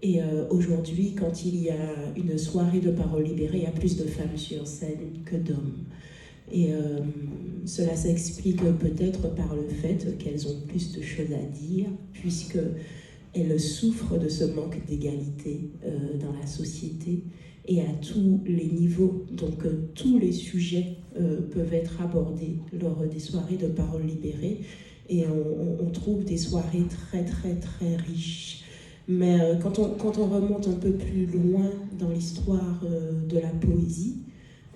Et aujourd'hui, quand il y a une soirée de parole libérée, il y a plus de femmes sur scène que d'hommes. Et cela s'explique peut-être par le fait qu'elles ont plus de choses à dire, puisqu'elles souffrent de ce manque d'égalité dans la société et à tous les niveaux. Donc tous les sujets peuvent être abordés lors des soirées de parole libérée. Et on trouve des soirées très très très riches. Mais quand on remonte un peu plus loin dans l'histoire de la poésie,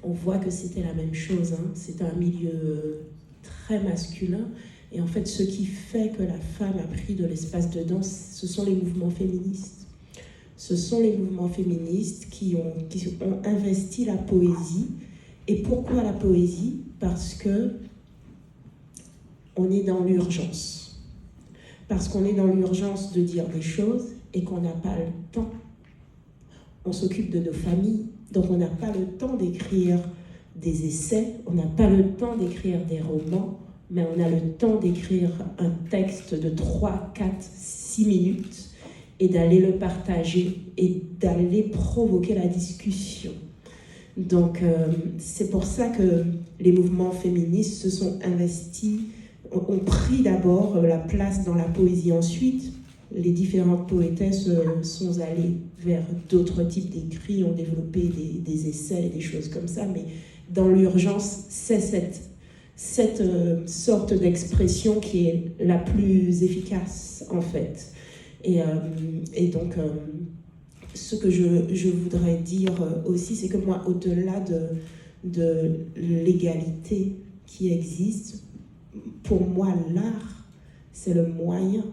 on voit que c'était la même chose. Hein. C'est un milieu très masculin. Et en fait, ce qui fait que la femme a pris de l'espace dedans, ce sont les mouvements féministes. Ce sont les mouvements féministes qui ont investi la poésie. Et pourquoi la poésie ? Parce que on est dans l'urgence. Parce qu'on est dans l'urgence de dire des choses et qu'on n'a pas le temps. On s'occupe de nos familles, donc on n'a pas le temps d'écrire des essais, on n'a pas le temps d'écrire des romans, mais on a le temps d'écrire un texte de 3, 4, 6 minutes et d'aller le partager et d'aller provoquer la discussion. Donc c'est pour ça que les mouvements féministes se sont investis, ont pris d'abord la place dans la poésie. Ensuite, les différentes poétesses sont allées vers d'autres types d'écrits, ont développé des essais et des choses comme ça, mais dans l'urgence, c'est cette sorte d'expression qui est la plus efficace, en fait. Et donc, ce que je voudrais dire aussi, c'est que moi, au-delà de l'égalité qui existe, pour moi, l'art, c'est le moyen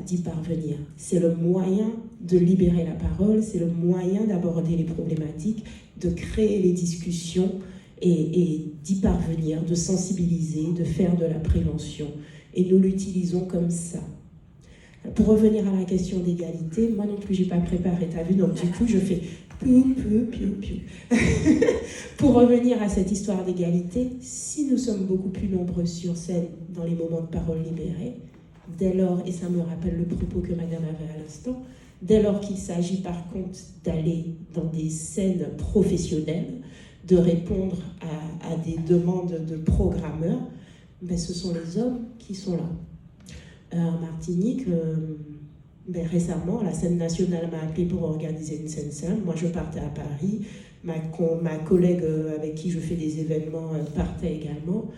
d'y parvenir. C'est le moyen de libérer la parole, c'est le moyen d'aborder les problématiques, de créer les discussions et d'y parvenir, de sensibiliser, de faire de la prévention. Et nous l'utilisons comme ça. Pour revenir à la question d'égalité, moi non plus, j'ai pas préparé, t'as vu, donc du coup, je fais piou. Pour revenir à cette histoire d'égalité, si nous sommes beaucoup plus nombreux sur scène dans les moments de parole libérée, dès lors, et ça me rappelle le propos que madame avait à l'instant, dès lors qu'il s'agit par contre d'aller dans des scènes professionnelles, de répondre à des demandes de programmeurs, ben ce sont les hommes qui sont là. En Martinique, récemment, la scène nationale m'a appelé pour organiser une scène simple. Moi, je partais à Paris. Ma collègue avec qui je fais des événements partait également.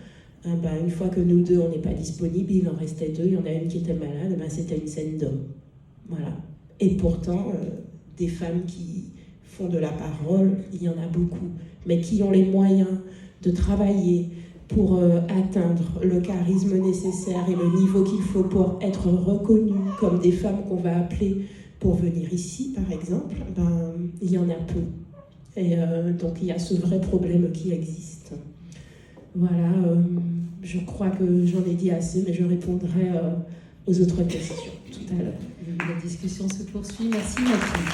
Une fois que nous deux, on n'est pas disponibles, il en restait deux. Il y en a une qui était malade, c'était une scène d'hommes. Voilà. Et pourtant, des femmes qui font de la parole, il y en a beaucoup. Mais qui ont les moyens de travailler pour atteindre le charisme nécessaire et le niveau qu'il faut pour être reconnues comme des femmes qu'on va appeler pour venir ici, par exemple, il y en a peu. Et donc il y a ce vrai problème qui existe. Voilà, je crois que j'en ai dit assez, mais je répondrai aux autres questions tout à l'heure. La discussion se poursuit. Merci Mathilde.